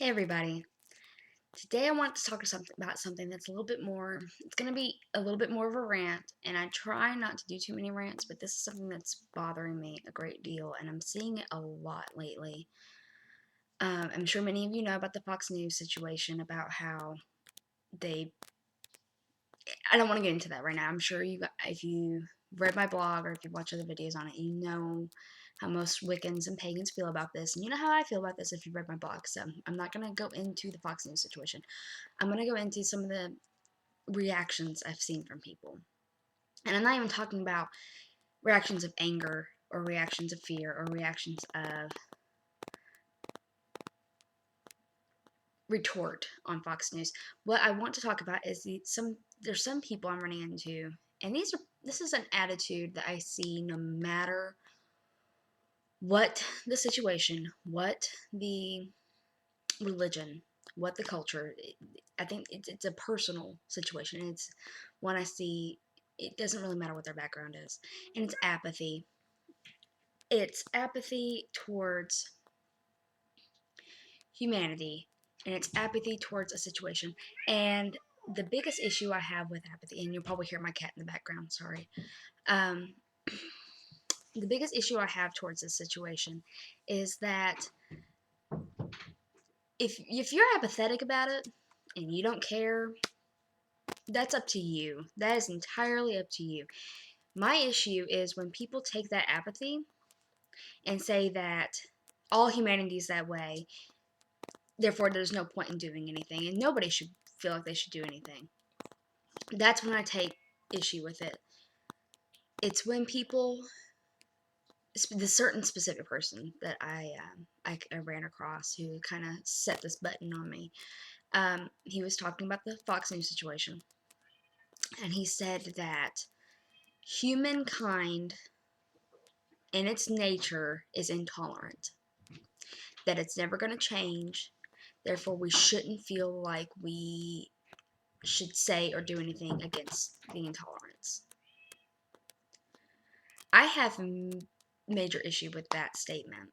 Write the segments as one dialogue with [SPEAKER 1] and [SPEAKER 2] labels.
[SPEAKER 1] Hey everybody. Today I want to talk about something that's a little bit more, it's going to be a little bit more of a rant, and I try not to do too many rants, but this is something that's bothering me a great deal, and I'm seeing it a lot lately. I'm sure many of you know about the Fox News situation, about how they, I don't want to get into that right now. I'm sure if you read my blog or if you watch other videos on it, you know how most Wiccans and Pagans feel about this, and you know how I feel about this if you read my blog, so I'm not going to go into the Fox News situation. I'm going to go into some of the reactions I've seen from people. And I'm not even talking about reactions of anger or reactions of fear or reactions of retort on Fox News. What I want to talk about is there's some people I'm running into, and this is an attitude that I see no matter what the situation, what the religion, what the culture. I think it's a personal situation, and it's one I see. It doesn't really matter what their background is, and it's apathy. It's apathy towards humanity, and it's apathy towards a situation. And the biggest issue I have with apathy, and you'll probably hear my cat in the background, sorry. Um, the biggest issue I have towards this situation is that if you're apathetic about it and you don't care, that's up to you. That is entirely up to you. My issue is when people take that apathy and say that all humanity is that way, therefore there's no point in doing anything, and nobody should feel like they should do anything. That's when I take issue with it. It's when people, the certain specific person that I ran across who kind of set this button on me. He was talking about the Fox News situation, and he said that humankind in its nature is intolerant, that it's never going to change, therefore we shouldn't feel like we should say or do anything against the intolerance. I have major issue with that statement.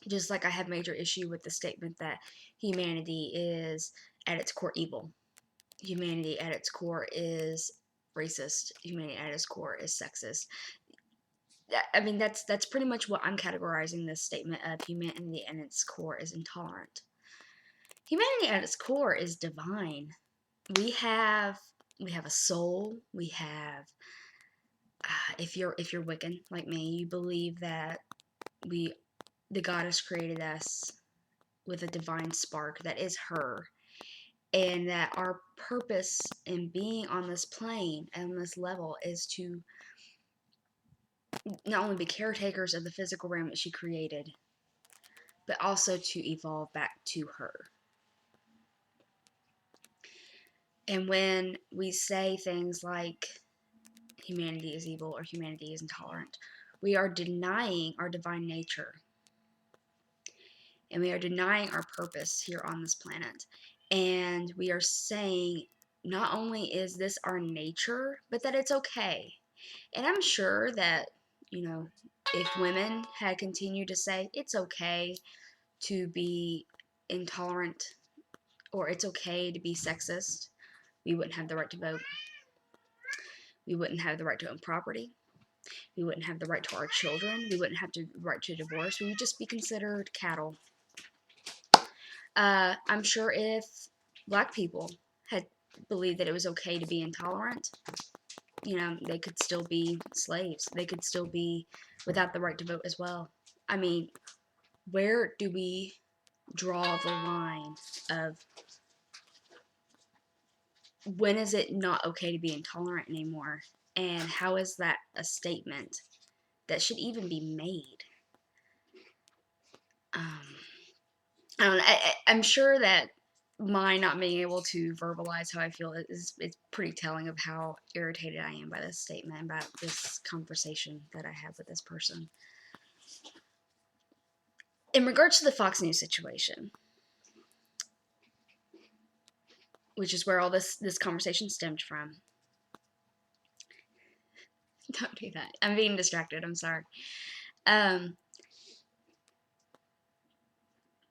[SPEAKER 1] Just like I have major issue with the statement that humanity is at its core evil. Humanity at its core is racist. Humanity at its core is sexist. I mean, that's pretty much what I'm categorizing this statement of humanity at its core is intolerant. Humanity at its core is divine. We have a soul. We have if you're Wiccan like me, you believe that the goddess created us with a divine spark that is her, and that our purpose in being on this plane and on this level is to not only be caretakers of the physical realm that she created, but also to evolve back to her. And when we say things like humanity is evil or humanity is intolerant, we are denying our divine nature. And we are denying our purpose here on this planet. And we are saying not only is this our nature, but that it's okay. And I'm sure that, if women had continued to say it's okay to be intolerant or it's okay to be sexist, we wouldn't have the right to vote. We wouldn't have the right to own property. We wouldn't have the right to our children. We wouldn't have the right to divorce. We would just be considered cattle. I'm sure if black people had believed that it was okay to be intolerant, they could still be slaves. They could still be without the right to vote as well. I mean, where do we draw the line of when is it not okay to be intolerant anymore? And how is that a statement that should even be made? I don't know. I'm sure that my not being able to verbalize how I feel is pretty telling of how irritated I am by this statement, about this conversation that I have with this person. In regards to the Fox News situation, which is where all this conversation stemmed from. Don't do that. I'm being distracted. I'm sorry.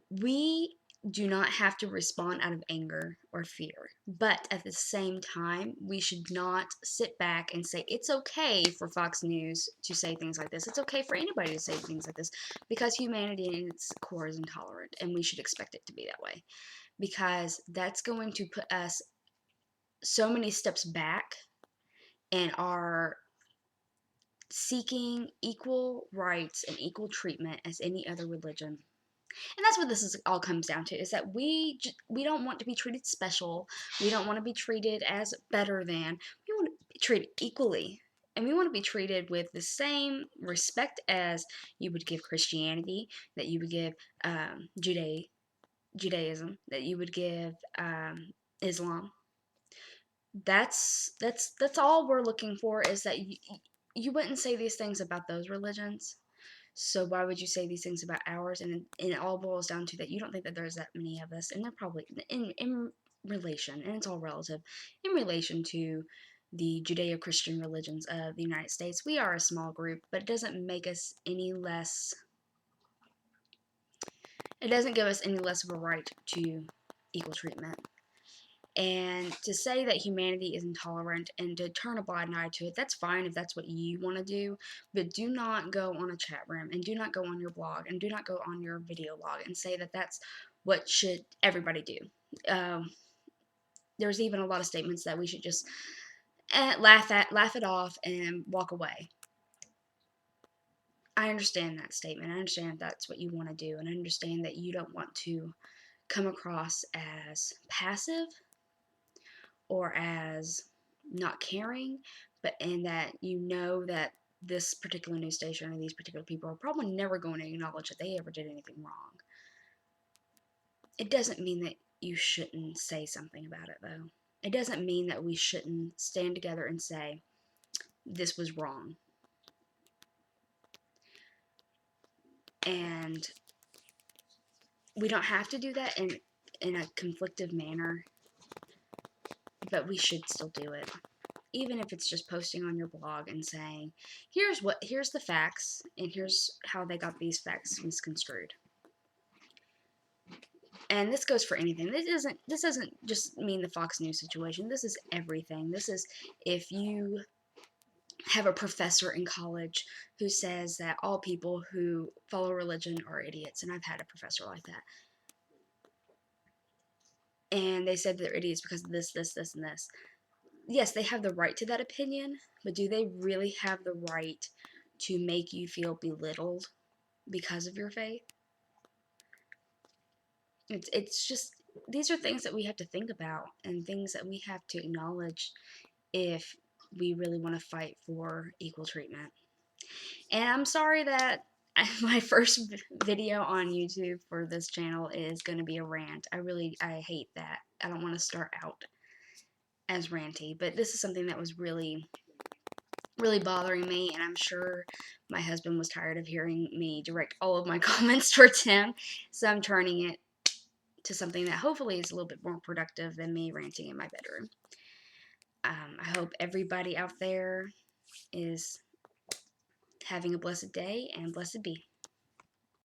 [SPEAKER 1] We do not have to respond out of anger or fear. But at the same time, we should not sit back and say it's okay for Fox News to say things like this. It's okay for anybody to say things like this, because humanity in its core is intolerant, and we should expect it to be that way, because that's going to put us so many steps back and are seeking equal rights and equal treatment as any other religion. And that's what all comes down to, is that we don't want to be treated special. We don't want to be treated as better than. We want to be treated equally. And we want to be treated with the same respect as you would give Christianity, that you would give Judaism, that you would give Islam. That's all we're looking for, is that you wouldn't say these things about those religions. So why would you say these things about ours? And it all boils down to that you don't think that there's that many of us, and they're probably in relation, and it's all relative, in relation to the Judeo-Christian religions of the United States. We are a small group, but it doesn't make us any less. It doesn't give us any less of a right to equal treatment. And to say that humanity is intolerant and to turn a blind eye to it, that's fine if that's what you want to do. But do not go on a chat room, and do not go on your blog, and do not go on your video log and say that that's what should everybody do. There's even a lot of statements that we should just laugh it off and walk away. I understand that statement. I understand that's what you want to do, and I understand that you don't want to come across as passive or as not caring, but in that you know that this particular news station or these particular people are probably never going to acknowledge that they ever did anything wrong. It doesn't mean that you shouldn't say something about it, though. It doesn't mean that we shouldn't stand together and say, this was wrong. And we don't have to do that in a conflictive manner, but we should still do it. Even if it's just posting on your blog and saying, here's the facts, and here's how they got these facts misconstrued. And this goes for anything. This doesn't just mean the Fox News situation. This is everything. This is if you have a professor in college who says that all people who follow religion are idiots, and I've had a professor like that. And they said they're idiots because of this, this, this, and this. Yes, they have the right to that opinion, but do they really have the right to make you feel belittled because of your faith? It's just, these are things that we have to think about, and things that we have to acknowledge if we really want to fight for equal treatment. And I'm sorry that my first video on YouTube for this channel is going to be a rant. I hate that. I don't want to start out as ranty, but this is something that was really bothering me, and I'm sure my husband was tired of hearing me direct all of my comments towards him, so I'm turning it to something that hopefully is a little bit more productive than me ranting in my bedroom. I hope everybody out there is having a blessed day, and blessed be.